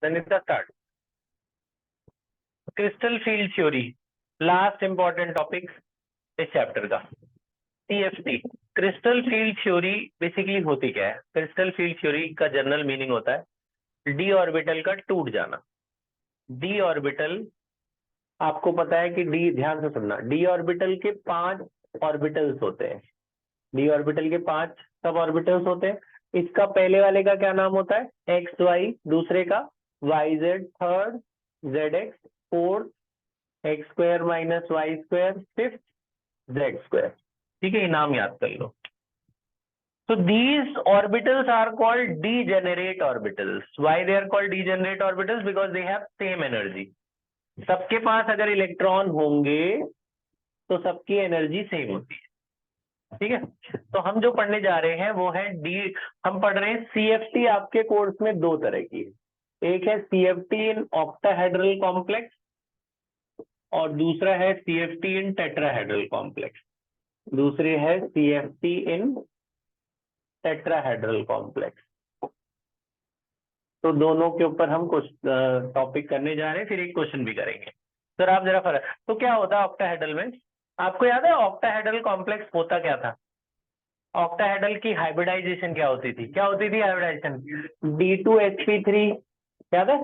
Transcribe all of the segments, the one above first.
Nandita start. Crystal field theory, last important topic इस chapter का। CFT, crystal field theory basically होती क्या है? क्रिस्टल फील्ड थ्योरी का जनरल मीनिंग होता है डी ऑर्बिटल का टूट जाना। डी ऑर्बिटल, आपको पता है कि डी, ध्यान से सुनना, डी ऑर्बिटल के 5 ऑर्बिटल्स होते हैं। डी ऑर्बिटल के 5 सब ऑर्बिटल्स होते हैं। इसका पहले वाले का क्या नाम होता है? एक्स वाई, दूसरे का Y Z, third Z X, fourth X square minus Y square, fifth Z square. ठीक है, ये नाम याद कर लो। So these orbitals are called degenerate orbitals. Why they are called degenerate orbitals? Because they have same energy. सबके पास अगर electron होंगे तो सबकी एनर्जी सेम होती है। ठीक है, तो हम जो पढ़ने जा रहे हैं वो है हम पढ़ रहे हैं सीएफटी। आपके कोर्स में 2 तरह की है, एक है सीएफटी इन ऑक्टाहेड्रल कॉम्प्लेक्स और दूसरा है सीएफटी इन टेट्राहेड्रल कॉम्प्लेक्स। दूसरी है सीएफटी इन टेट्राहेड्रल कॉम्प्लेक्स। तो दोनों के ऊपर हम कुछ टॉपिक करने जा रहे हैं, फिर एक क्वेश्चन भी करेंगे। सर आप जरा फर्क, तो क्या होता है ऑक्टाहेड्रल में? आपको याद है ऑक्टाहेड्रल कॉम्प्लेक्स होता क्या था? ऑक्टाहेड्रल की हाइब्रिडाइजेशन क्या होती थी? क्या होती थी हाइब्रिडाइजेशन? D2Sp3, याद है?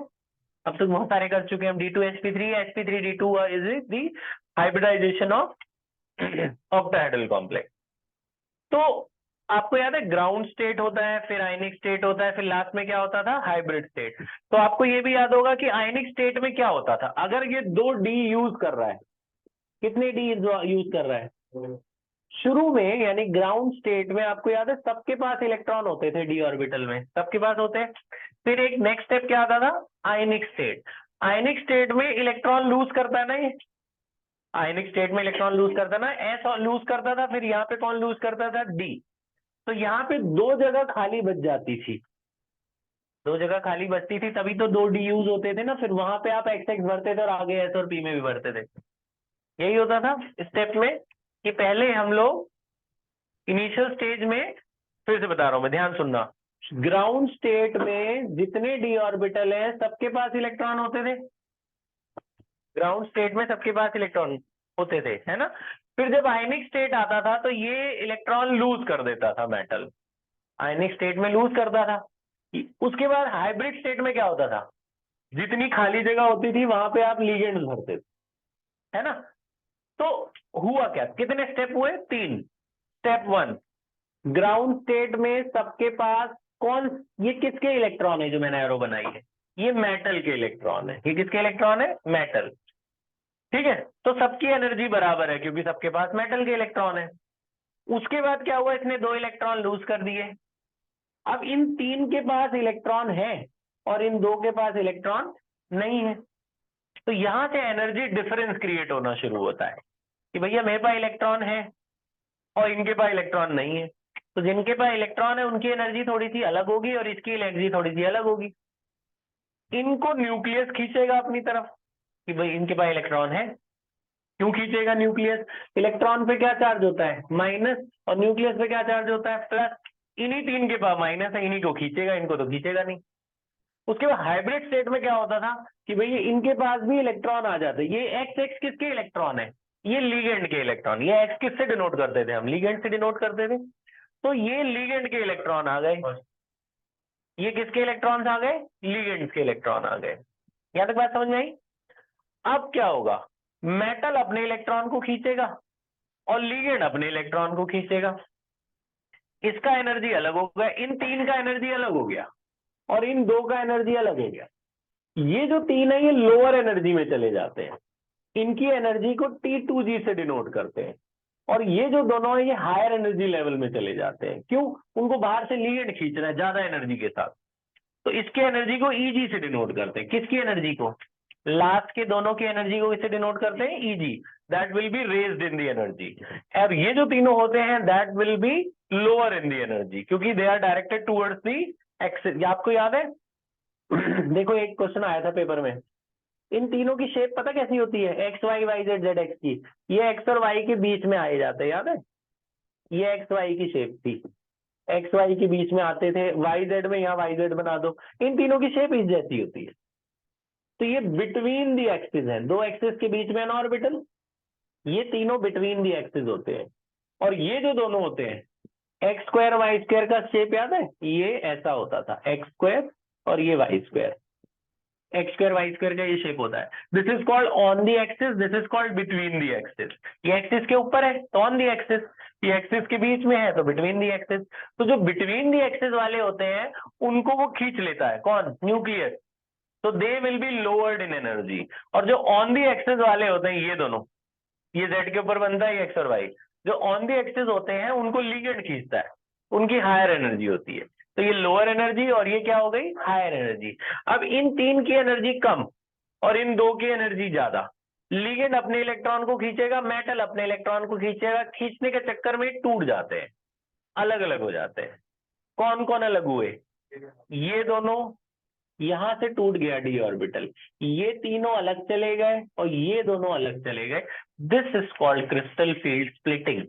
अब तो बहुत सारे कर चुके हैं हम। D2Sp3, Sp3D2 is the hybridization of octahedral complex. तो आपको याद है ग्राउंड स्टेट होता है, फिर आयनिक स्टेट होता है, फिर लास्ट में क्या होता था? Hybrid state. तो आपको ये भी याद होगा कि आयनिक स्टेट में क्या होता था? अगर ये 2 डी यूज कर रहा है, कितने डी यूज कर रहा है शुरू में? यानी ग्राउंड स्टेट में आपको याद है सबके पास इलेक्ट्रॉन होते थे, डी ऑर्बिटल में सबके पास होते हैं। फिर एक नेक्स्ट स्टेप क्या आता था? आयनिक स्टेट। आयनिक स्टेट में इलेक्ट्रॉन लूज करता है ना, ये आयनिक स्टेट में इलेक्ट्रॉन लूज करता ना, एस लूज करता था, फिर यहाँ पे कौन लूज करता था? डी। तो यहाँ पे 2 जगह खाली बच जाती थी, 2 जगह खाली बचती थी, तभी तो 2 डी यूज होते थे ना। फिर वहां पे आप एक्स एक्स भरते थे और आगे एस और पी में भी भरते थे। यही होता था स्टेप में कि पहले हम लोग इनिशियल स्टेज में, फिर से बता रहा हूं मैं, ध्यान सुनना, ग्राउंड स्टेट में जितने डी ऑर्बिटल हैं सबके पास इलेक्ट्रॉन होते थे। ग्राउंड स्टेट में सबके पास इलेक्ट्रॉन होते थे, है ना? फिर जब आयनिक स्टेट आता था तो ये इलेक्ट्रॉन लूज कर देता था, मेटल आयनिक स्टेट में लूज करता था। उसके बाद हाइब्रिड स्टेट में क्या होता था? जितनी खाली जगह होती थी वहां पे आप लिगेंड्स भरते थे, है ना? तो हुआ क्या, कितने स्टेप हुए? 3। स्टेप 1, ग्राउंड स्टेट में सबके पास कौन, ये किसके इलेक्ट्रॉन है जो मैंने एरो बनाई है? ये मेटल के इलेक्ट्रॉन है। ये किसके इलेक्ट्रॉन है? मेटल। ठीक है, तो सबकी एनर्जी बराबर है क्योंकि सबके पास मेटल के इलेक्ट्रॉन है। उसके बाद क्या हुआ? इसने 2 इलेक्ट्रॉन लूज कर दिए। अब इन 3 के पास इलेक्ट्रॉन है और इन 2 के पास इलेक्ट्रॉन नहीं है। तो यहां से एनर्जी डिफरेंस क्रिएट होना शुरू होता है कि भैया मेरे पास इलेक्ट्रॉन है और इनके पास इलेक्ट्रॉन नहीं है। तो जिनके पास इलेक्ट्रॉन है उनकी एनर्जी थोड़ी सी अलग होगी और इसकी एनर्जी थोड़ी सी अलग होगी। इनको न्यूक्लियस खींचेगा अपनी तरफ कि भाई इनके पास इलेक्ट्रॉन है। क्यों खींचेगा न्यूक्लियस? इलेक्ट्रॉन पे क्या चार्ज होता है? माइनस, और न्यूक्लियस पे क्या चार्ज होता है? प्लस। इन्हीं 3 के पास माइनस है, इन्हीं को खींचेगा, इनको तो खींचेगा नहीं। उसके बाद हाइब्रिड स्टेट में क्या होता था कि भाई इनके पास भी इलेक्ट्रॉन आ जाते। ये एक्स एक्स किसके इलेक्ट्रॉन है? ये लिगेंड के इलेक्ट्रॉन। ये एक्स किससे डिनोट करते थे हम? लिगेंड से डिनोट करते थे। तो ये लिगेंड के इलेक्ट्रॉन आ गए, ये किसके इलेक्ट्रॉन्स आ गए? लिगेंड्स के इलेक्ट्रॉन आ गए। यहां तक बात समझ में आई? अब क्या होगा? मेटल अपने इलेक्ट्रॉन को खींचेगा और लिगेंड अपने इलेक्ट्रॉन को खींचेगा। इसका एनर्जी अलग हो गया, इन 3 का एनर्जी अलग हो गया और इन 2 का एनर्जी अलग हो गया। ये जो 3 है ये लोअर एनर्जी में चले जाते हैं, इनकी एनर्जी को T2G से डिनोट करते हैं। और ये जो दोनों है ये हायर एनर्जी लेवल में चले जाते हैं। क्यों? उनको बाहर से लिगेंड खींचना है ज्यादा एनर्जी के साथ, तो इसके एनर्जी को EG से डिनोट करते हैं। किसकी एनर्जी को? लास्ट के दोनों की एनर्जी को इससे डिनोट करते हैं EG, that will be raised in the energy. अब ये जो तीनों होते हैं that will be lower in the energy क्योंकि they are directed towards the axis. आपको याद है देखो एक क्वेश्चन आया था पेपर में, इन तीनों की शेप पता कैसी होती है? X Y Y Z Z X की। ये एक्स और वाई के बीच में आए जाते हैं, याद है? ये एक्स वाई की शेप थी, एक्स वाई के बीच में आते थे, वाई जेड में यहाँ वाई जेड बना दो। इन तीनों की शेप इस जैसी होती है। तो ये बिटवीन दी एक्सिस है, दो एक्सिस के बीच में है ना ऑर्बिटल, ये तीनों बिटवीन दी एक्सिस होते हैं। और ये जो दोनों होते हैं, एक्स स्क्वायर वाई स्क्वायर का शेप याद है, ये ऐसा होता था एक्स स्क्वायर और ये Y square, X square Y square का ये शेप होता है। This is called on the axis, this is called between the axis. ये एक्सिस के ऊपर है तो ऑन दी एक्सिस, ये एक्सिस के बीच में है तो बिटवीन दी एक्सिस। तो जो बिटवीन दी एक्सिस वाले होते हैं उनको वो खींच लेता है, कौन, न्यूक्लियस, तो they will be lowered in energy. और जो ऑन दी एक्सिस वाले होते हैं ये दोनों, ये जेड के ऊपर बनता है एक्स और वाई, जो ऑन दी एक्सिस होते हैं उनको लिगेंड खींचता है, उनकी हायर एनर्जी होती है। तो ये लोअर एनर्जी और ये क्या हो गई, हायर एनर्जी। अब इन तीन की एनर्जी कम और इन दो की एनर्जी ज्यादा, लिगेंड अपने इलेक्ट्रॉन को खींचेगा, मेटल अपने इलेक्ट्रॉन को खींचेगा, खींचने के चक्कर में टूट जाते हैं, अलग अलग हो जाते हैं। कौन कौन अलग हुए, ये दोनों, यहां से टूट गया डी ऑर्बिटल, ये तीनों अलग चले गए और ये दोनों अलग चले गए। This is called crystal field splitting,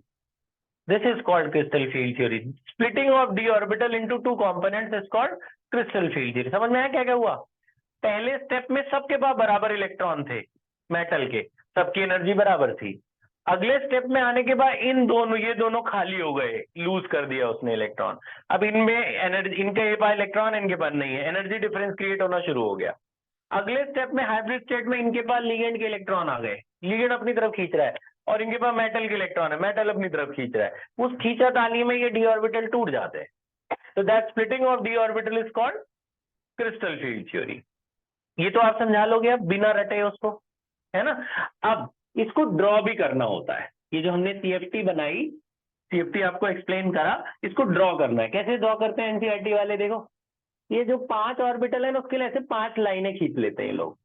this is called crystal field theory. Splitting of D orbital into two components is called crystal field theory. समझ में आया क्या क्या हुआ। पहले स्टेप में सबके पास बराबर इलेक्ट्रॉन थे, मेटल के, सबकी एनर्जी बराबर थी। अगले स्टेप में आने के बाद इन दोनों, ये दोनों खाली हो गए, लूज कर दिया उसने इलेक्ट्रॉन। अब इनमें एनर्जी, इनके पास इलेक्ट्रॉन, इनके पास नहीं है, एनर्जी डिफरेंस क्रिएट होना शुरू हो गया। अगले स्टेप में हाइब्रिड स्टेट में इनके पास लिगेंड के इलेक्ट्रॉन आ गए, लिगेंड अपनी तरफ खींच रहा है, और इनके पास मेटल के इलेक्ट्रॉन है, मेटल अपनी तरफ खींच रहा है। उस खींचातानी में ये डी ऑर्बिटल टूट जाते हैं। तो that splitting of D orbital is called crystal field theory. ये तो आप समझा लोगे अब बिना रटे उसको, है ना। अब इसको ड्रॉ भी करना होता है, ये जो हमने सीएफटी बनाई, सीएफटी आपको एक्सप्लेन करा, इसको ड्रॉ करना है। कैसे ड्रॉ करते हैं एनसीईआरटी वाले, देखो ये जो 5 ऑर्बिटल है ना, उसके लिए ऐसे 5 लाइनें खींच लेते हैं लोग,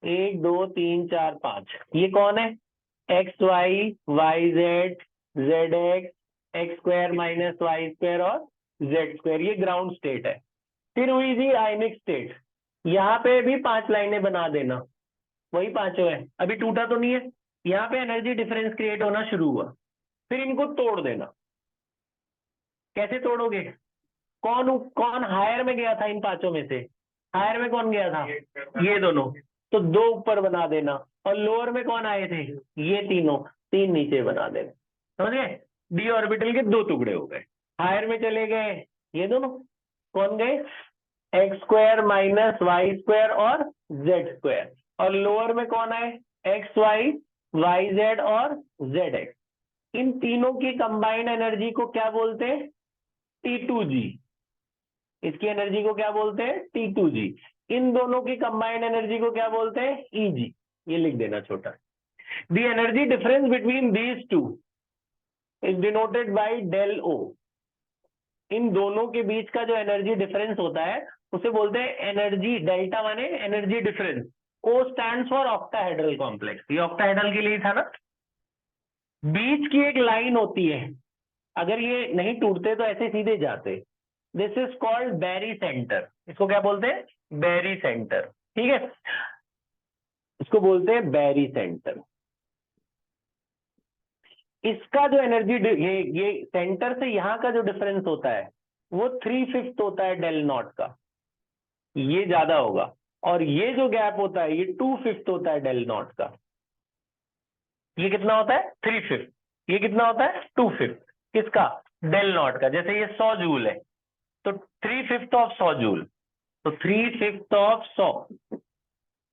1 2 3 4 5। ये कौन है, X Y, Y Z, Z X, X square minus Y square और जेड स्क्वायर, ये ग्राउंड स्टेट है। फिर हुई जी आयनिक स्टेट, यहाँ पे भी 5 लाइनें बना देना, वही पांचों है, अभी टूटा तो नहीं है। यहाँ पे एनर्जी डिफरेंस क्रिएट होना शुरू हुआ, फिर इनको तोड़ देना। कैसे तोड़ोगे, कौन कौन हायर में गया था इन पांचों में से, हायर में कौन गया था, ये दोनों, तो 2 ऊपर बना देना। और लोअर में कौन आए थे, ये तीनों, 3 नीचे बना देना। समझ गए, डी ऑर्बिटल के 2 टुकड़े हो गए। हायर में चले गए ये दोनों, कौन गए, X square minus Y square और जेड स्क्वायर। और लोअर में कौन आए, एक्स वाई, वाई जेड और जेड एक्स। इन तीनों की कंबाइंड एनर्जी को क्या बोलते हैं, T2G। इसकी एनर्जी को क्या बोलते हैं, T2G। इन दोनों की कंबाइंड एनर्जी को क्या बोलते हैं, EG। ये लिख देना छोटा। The energy difference between these two is denoted by del O। इन दोनों के बीच का जो एनर्जी डिफरेंस होता है उसे बोलते हैं एनर्जी, डेल्टा माने energy difference. O stands for octahedral complex, ये ऑक्टाहेड्रल के लिए था ना। बीच की एक लाइन होती है, अगर ये नहीं टूटते तो ऐसे सीधे जाते। This is called barycentre, इसको क्या बोलते हैं, बैरी सेंटर। ठीक है, इसको बोलते हैं बैरी सेंटर। इसका जो एनर्जी, ये सेंटर से यहां का जो डिफरेंस होता है वो 3/5 होता है डेल नॉट का, ये ज्यादा होगा। और ये जो गैप होता है ये 2/5 होता है डेल नॉट का। ये कितना होता है, 3/5। ये कितना होता है, 2/5। किसका, डेल नॉट का। जैसे ये 100 जूल है तो 3/5 ऑफ 100 जूल, तो 3/5 ऑफ 100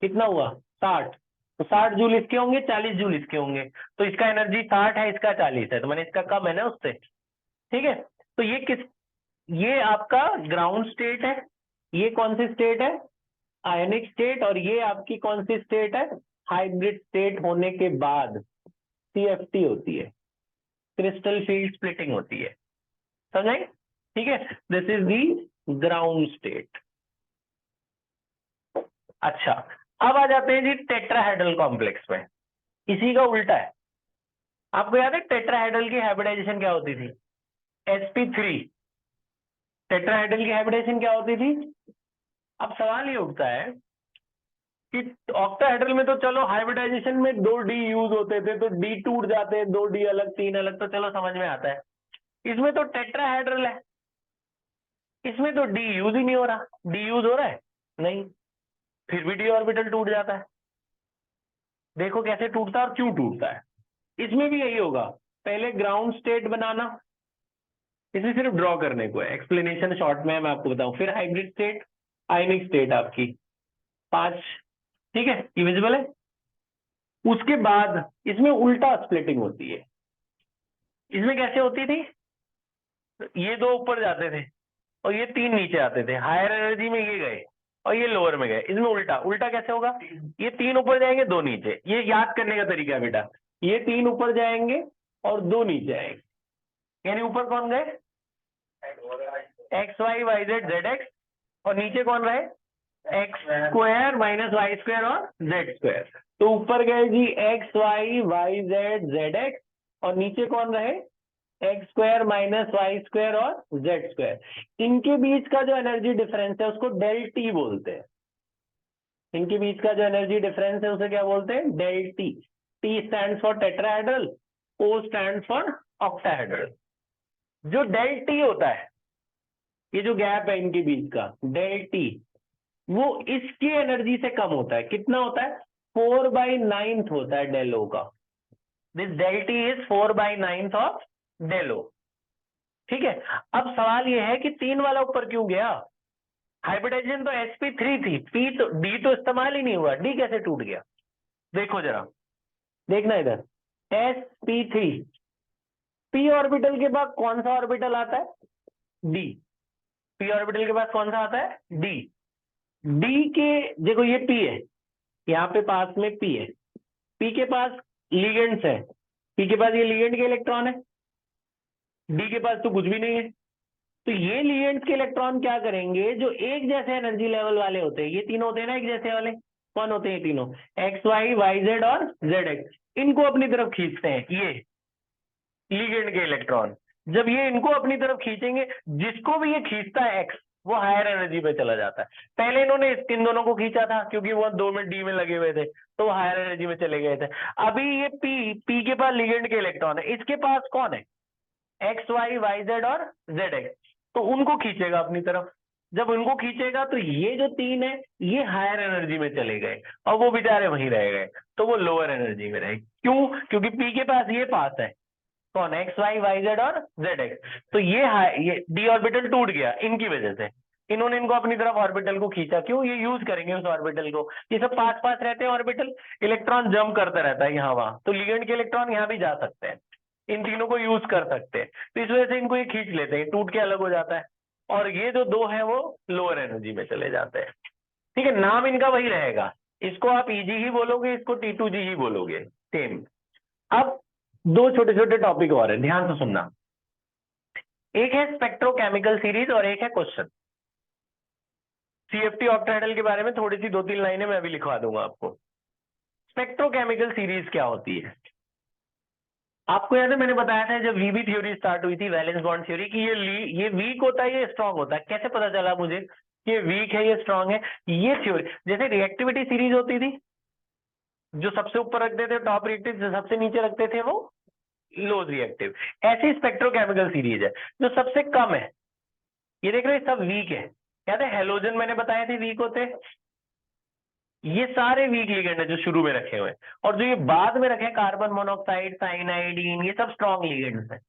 कितना हुआ, 60। तो 60 जूल इसके होंगे, 40 जूल इसके होंगे। तो इसका एनर्जी 60 है, इसका 40 है, तो मैंने इसका कम है ना उससे। ठीक है, तो ये किस, ये आपका ग्राउंड स्टेट है, ये कौन सी स्टेट है, आयनिक स्टेट। और ये आपकी कौन सी स्टेट है, हाइब्रिड स्टेट होने के बाद CFT होती है, क्रिस्टल फील्ड स्प्लिटिंग होती है। समझे, ठीक है, this is the ground state. अच्छा, अब आ जाते हैं जी टेट्राहेड्रल कॉम्प्लेक्स में, इसी का उल्टा है। आपको याद है टेट्राहेड्रल की हाइब्रिडाइजेशन क्या होती थी, sp3। टेट्राहेड्रल की हाइब्रिडाइजेशन क्या होती थी। अब सवाल ये उठता है कि ऑक्टाहेड्रल में तो चलो हाइब्रिडाइजेशन में 2 D यूज होते थे, तो D टूट जाते हैं, 2 D अलग 3 अलग, तो चलो समझ में आता है। इसमें तो टेट्राहेड्रल है, इसमें तो D यूज ही नहीं हो रहा। D यूज हो रहा है, नहीं। फिर भी डी ऑर्बिटल टूट जाता है। देखो कैसे टूटता है और क्यों टूटता है। इसमें भी यही होगा, पहले ग्राउंड स्टेट बनाना, इसमें सिर्फ ड्रॉ करने को है, एक्सप्लेनेशन शॉर्ट में मैं आपको बताऊं। फिर हाइब्रिड स्टेट, आयनिक स्टेट आपकी 5, ठीक है, ये विजिबल है। उसके बाद इसमें उल्टा स्प्लिटिंग होती है। इसमें कैसे होती थी, ये दो ऊपर जाते थे और ये 3 नीचे आते थे, हायर एनर्जी में ये गए और ये लोअर में गए। इसमें उल्टा, उल्टा कैसे होगा, ये 3 ऊपर जाएंगे 2 नीचे। ये याद करने का तरीका है बेटा, ये 3 ऊपर जाएंगे और 2 नीचे आएंगे, यानी ऊपर कौन गए, X Y Y Z Z X, और नीचे कौन रहे, X square minus Y square और जेड स्क्वायर। तो ऊपर गए जी X Y Y Z Z X, और नीचे कौन रहे, X square minus Y square और जेड स्क्वायर। इनके बीच का जो एनर्जी डिफरेंस है उसको डेल टी बोलते हैं। इनके बीच का जो एनर्जी डिफरेंस है उसे क्या बोलते हैं, del T. T stand for tetrahedral, O stand for octahedral. जो डेल टी होता है, ये जो गैप है इनके बीच का डेल टी, वो इसकी एनर्जी से कम होता है। कितना होता है, 4/9 होता है डेल ओ का। This del T is 4/9 of del O. ठीक है, अब सवाल यह है कि 3 वाला ऊपर क्यों गया। हाइब्रिडाइजेशन तो sp3 थी, पी तो डी तो इस्तेमाल ही नहीं हुआ, डी कैसे टूट गया। देखो जरा, देखना इधर, sp3, पी ऑर्बिटल के बाद कौन सा ऑर्बिटल आता है, डी। पी ऑर्बिटल के पास कौन सा आता है, डी। डी के देखो ये पी है, यहाँ पे पास में पी है, पी के पास लिगेंड्स है, पी के पास ये लिगेंड के इलेक्ट्रॉन है, डी के पास तो कुछ भी नहीं है। तो ये लिगेंड्स के इलेक्ट्रॉन क्या करेंगे, जो एक जैसे एनर्जी लेवल वाले होते हैं, ये तीनों होते हैं ना एक जैसे वाले, कौन होते हैं तीनों, एक्स वाई वाई जेड और जेड एक्स, इनको अपनी तरफ खींचते हैं ये लिगेंड के इलेक्ट्रॉन। जब ये इनको अपनी तरफ खींचेंगे, जिसको भी ये खींचता है एक्स, वो हायर एनर्जी पे चला जाता है। पहले इन्होंने इन दोनों को खींचा था क्योंकि वो 2 में डी में लगे हुए थे, तो वो हायर एनर्जी में चले गए थे। अभी ये पी के पास लिगेंड के इलेक्ट्रॉन है, इसके पास कौन है, एक्स वाई वाई जेड और जेड एक्स, तो उनको खींचेगा अपनी तरफ। जब उनको खींचेगा तो ये जो 3 है ये हायर एनर्जी में चले गए और वो बेचारे वहीं रह गए, तो वो लोअर एनर्जी में रहे। क्यों, क्योंकि पी के पास ये पास है, कौन, एक्स वाई वाई जेड और जेड एक्स। तो ये डी ऑर्बिटल टूट गया इनकी वजह से। इन्होंने इनको अपनी तरफ ऑर्बिटल को खींचा, क्यों, ये यूज करेंगे उस ऑर्बिटल को। ये सब पास पास रहते हैं ऑर्बिटल, इलेक्ट्रॉन जंप करता रहता है यहाँ वहां, तो लिगेंड के इलेक्ट्रॉन यहाँ भी जा सकते हैं, इन तीनों को यूज कर सकते हैं। तो इस वजह से इनको ये खींच लेते हैं, टूट के अलग हो जाता है, और ये जो 2 है वो लोअर एनर्जी में चले जाते हैं। ठीक है, नाम इनका वही रहेगा, इसको आप ईजी ही बोलोगे, इसको T2G ही बोलोगे, सेम। अब 2 छोटे छोटे टॉपिक और है, ध्यान से सुनना। एक है स्पेक्ट्रोकेमिकल सीरीज और एक है क्वेश्चन। CFT ऑक्टाहेड्रल के बारे में थोड़ी सी 2-3 लाइनें मैं अभी लिखवा दूंगा आपको। स्पेक्ट्रोकेमिकल सीरीज क्या होती है, आपको याद है मैंने बताया था जब वीबी थ्योरी स्टार्ट हुई थी, वैलेंस बॉन्ड थ्योरी, कि ये वीक होता है ये स्ट्रांग होता है। कैसे पता चला मुझे कि ये वीक है ये स्ट्रांग है, ये थ्योरी, जैसे रिएक्टिविटी सीरीज होती थी, जो सबसे ऊपर रखते थे टॉप रिएक्टिव, जो सबसे नीचे रखते थे वो लो रिएक्टिव। ऐसी स्पेक्ट्रोकेमिकल सीरीज है जो सबसे कम है, ये देख रहे हैं सब वीक है। याद है हेलोजन मैंने बताए थे वीक होते हैं, ये सारे वीक लिगेंड है जो शुरू में रखे हुए हैं, और जो ये बाद में रखे कार्बन मोनोऑक्साइड साइनाइडीन, ये सब स्ट्रॉन्ग लिगेंड्स हैं।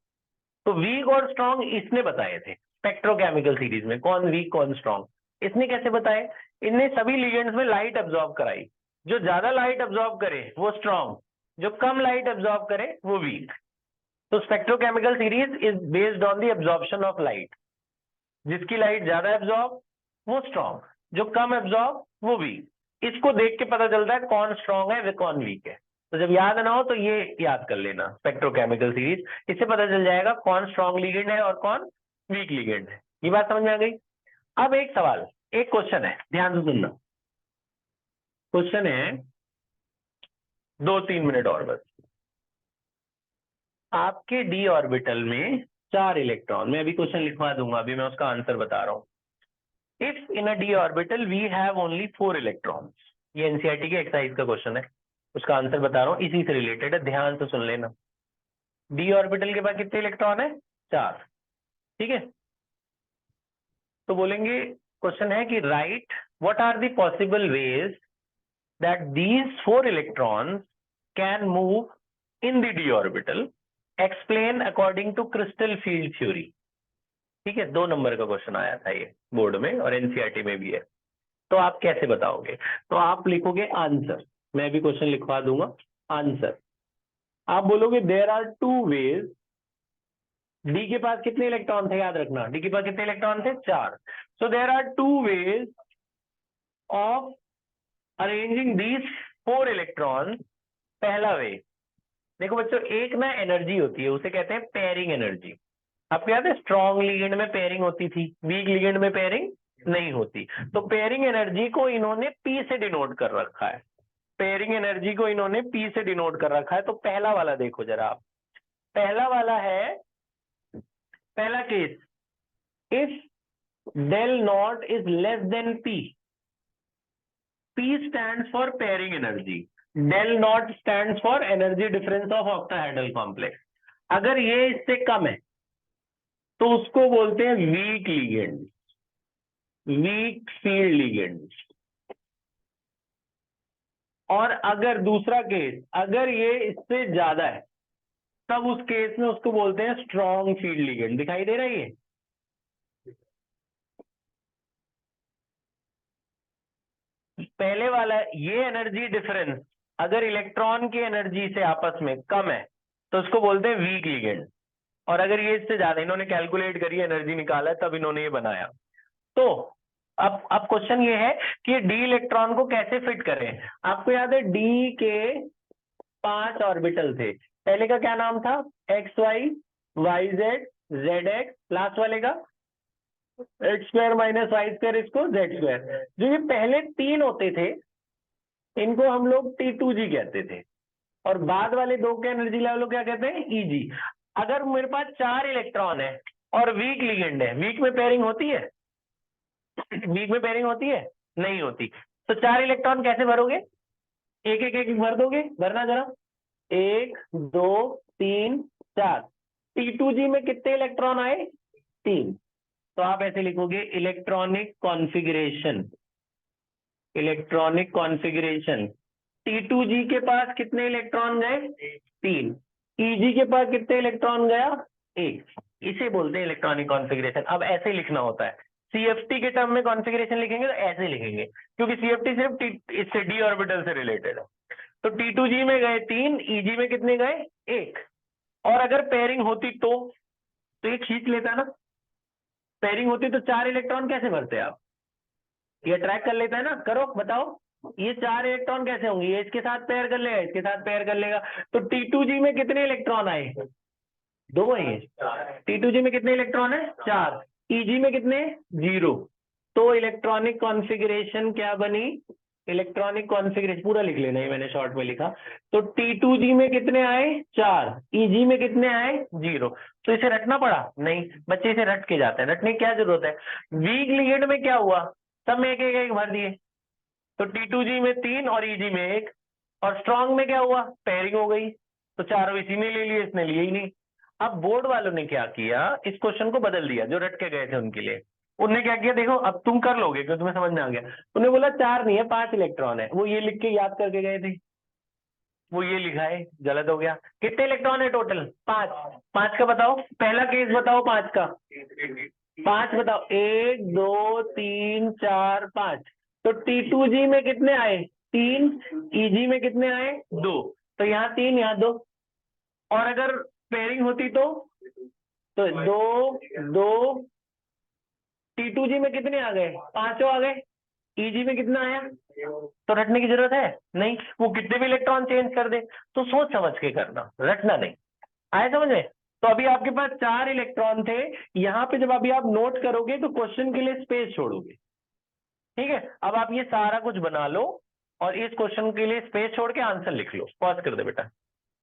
तो वीक और स्ट्रॉन्ग इसने बताए थे स्पेक्ट्रोकेमिकल सीरीज में, कौन वीक कौन स्ट्रॉन्ग। इसने कैसे बताए, इनने सभी लिगेंड्स में लाइट एब्जॉर्ब कराई, जो ज्यादा लाइट एब्जॉर्ब करे वो स्ट्रॉन्ग, जो कम लाइट एब्जॉर्ब करे वो वीक। तो spectrochemical series is based on the absorption of light, जिसकी लाइट ज्यादा एब्जॉर्ब वो स्ट्रॉन्ग, जो कम एब्जॉर्ब वो वीक। इसको देख के पता चलता है कौन स्ट्रॉन्ग है वे कौन वीक है। तो जब याद ना हो तो ये याद कर लेना स्पेक्ट्रोकेमिकल सीरीज, इससे पता चल जाएगा कौन स्ट्रॉन्ग लिगेंड है और कौन वीक लिगेंड है। ये बात समझ में आ गई। अब एक सवाल, एक क्वेश्चन है, ध्यान से सुनना। क्वेश्चन है 2-3 मिनट और बस। आपके डी ऑर्बिटल में 4 इलेक्ट्रॉन, मैं अभी क्वेश्चन लिखवा दूंगा, अभी मैं उसका आंसर बता रहा हूं। If in a d orbital we have only 4 electrons, ये एनसीईआरटी के एक्सरसाइज का क्वेश्चन है, उसका आंसर बता रहा हूँ, इसी से रिलेटेड है, ध्यान से सुन लेना। डी ऑर्बिटल के पास कितने इलेक्ट्रॉन है, 4, ठीक है। तो बोलेंगे क्वेश्चन है कि right what are the possible ways that these 4 electrons can move in the d orbital, explain according to crystal field theory. ठीक है, 2 नंबर का क्वेश्चन आया था ये बोर्ड में और एनसीईआरटी में भी है। तो आप कैसे बताओगे? तो आप लिखोगे आंसर, मैं भी क्वेश्चन लिखवा दूंगा। आंसर आप बोलोगे देयर आर 2 वेज। डी के पास कितने इलेक्ट्रॉन थे, याद रखना, डी के पास कितने इलेक्ट्रॉन थे, 4। So there are 2 ways of arranging these 4 electron. पहला वे, देखो बच्चों, एक ना एनर्जी होती है, उसे कहते हैं पेयरिंग एनर्जी। आपको याद है स्ट्रॉन्ग लिगेंड में पेयरिंग होती थी, वीक लिगेंड में पेयरिंग नहीं होती। तो पेयरिंग एनर्जी को इन्होंने पी से डिनोट कर रखा है, पेयरिंग एनर्जी को इन्होंने पी से डिनोट कर रखा है। तो पहला वाला देखो जरा आप, पहला वाला है, पहला case, if del naught is less than p, p stands for pairing energy, del naught stands for energy difference of octahedral complex। अगर ये इससे कम है तो उसको बोलते हैं week ligand, weak field ligand. और अगर दूसरा केस, अगर ये इससे ज्यादा है, तब उस केस में उसको बोलते हैं स्ट्रॉन्ग फील्ड लिगेंड। दिखाई दे रहा है ये? पहले वाला, ये एनर्जी डिफरेंस अगर इलेक्ट्रॉन की एनर्जी से आपस में कम है तो उसको बोलते हैं वीक लिगेंड। और अगर ये इससे ज्यादा, इन्होंने कैलकुलेट करी एनर्जी निकाला है तब इन्होंने ये बनाया। तो अब क्वेश्चन ये है कि डी इलेक्ट्रॉन को कैसे फिट करें। आपको याद है डी के 5 ऑर्बिटल थे। पहले का क्या नाम था, X Y, Y Z, Z X, last वाले का X square minus Y square, इसको जेड स्क्वायर। जो ये पहले 3 होते थे इनको हम लोग T2G कहते थे, और बाद वाले 2 के एनर्जी लेवल को क्या कहते हैं, EG। अगर मेरे पास 4 इलेक्ट्रॉन है और वीक लिगेंड है, वीक में पेयरिंग होती है, वीक में पेयरिंग होती है, नहीं होती। तो 4 इलेक्ट्रॉन कैसे भरोगे, एक एक एक भर दोगे, भरना जरा, 1 2 3 4। T2G में कितने इलेक्ट्रॉन आए, 3। तो आप ऐसे लिखोगे electronic configuration, electronic configuration. T2G के पास कितने इलेक्ट्रॉन गए, 3। EG के पास कितने इलेक्ट्रॉन गया, 1। इसे बोलते हैं इलेक्ट्रॉनिक कॉन्फ़िगरेशन। अब ऐसे लिखना होता है, CFT के टर्म में कॉन्फ़िगरेशन लिखेंगे तो ऐसे लिखेंगे, क्योंकि CFT सिर्फ इससे डी ऑर्बिटल से रिलेटेड है। तो T2G में गए 3, EG में कितने गए, 1। और अगर पेयरिंग होती तो ये खींच लेता ना, पेयरिंग होती तो 4 इलेक्ट्रॉन कैसे भरते आप, ये ट्रैक कर लेता है ना। करो बताओ, ये 4 इलेक्ट्रॉन कैसे होंगे, ये इसके साथ पेयर कर लेगा, इसके साथ पेयर कर लेगा। तो T2G में कितने इलेक्ट्रॉन आए, 2 है। T2G में कितने इलेक्ट्रॉन है, 4। EG में कितने, 0। तो इलेक्ट्रॉनिक कॉन्फ़िगरेशन क्या बनी, इलेक्ट्रॉनिक कॉन्फ़िगरेशन पूरा लिख लेना, ये मैंने शॉर्ट में लिखा। तो T2G में कितने आए, 4। EG में कितने आए, 0। तो इसे रटना पड़ा नहीं, बच्चे इसे रट के जाते हैं, रटने की क्या जरूरत है। वीक लिगेंड में क्या हुआ, सब में एक एक एक भर दिए, तो T2G में 3 और EG में 1। और स्ट्रॉन्ग में क्या हुआ, पेयरिंग हो गई, तो चारों इसी ने ले लिए, इसने लिए ही नहीं। अब बोर्ड वालों ने क्या किया, इस क्वेश्चन को बदल दिया, जो रट के गए थे उनके लिए। उन्होंने क्या किया, देखो अब तुम कर लोगे क्योंकि तुम्हें समझ में आ गया। उन्होंने बोला 4 नहीं है, 5 इलेक्ट्रॉन है। वो ये लिख के याद करके गए थे, वो ये लिखा है, गलत हो गया। कितने इलेक्ट्रॉन है टोटल, 5। 5 का बताओ, पहला केस बताओ 5 का, 5 बताओ, 1 2 3 4 5। तो T2G में कितने आए, 3। EG में कितने आए, 2। तो यहाँ 3, यहाँ 2। और अगर पेयरिंग होती तो 2 2। T2G में कितने आ गए, 5 आ गए। EG में कितना आया, तो रटने की जरूरत है नहीं, वो कितने भी इलेक्ट्रॉन चेंज कर दे। तो सोच समझ के करना, रटना नहीं। आए समझ में? तो अभी आपके पास 4 इलेक्ट्रॉन थे, यहाँ पे जब अभी आप नोट करोगे तो क्वेश्चन के लिए स्पेस छोड़ोगे। ठीक है, अब आप ये सारा कुछ बना लो और इस क्वेश्चन के लिए स्पेस छोड़ के आंसर लिख लो। पॉज कर दे बेटा।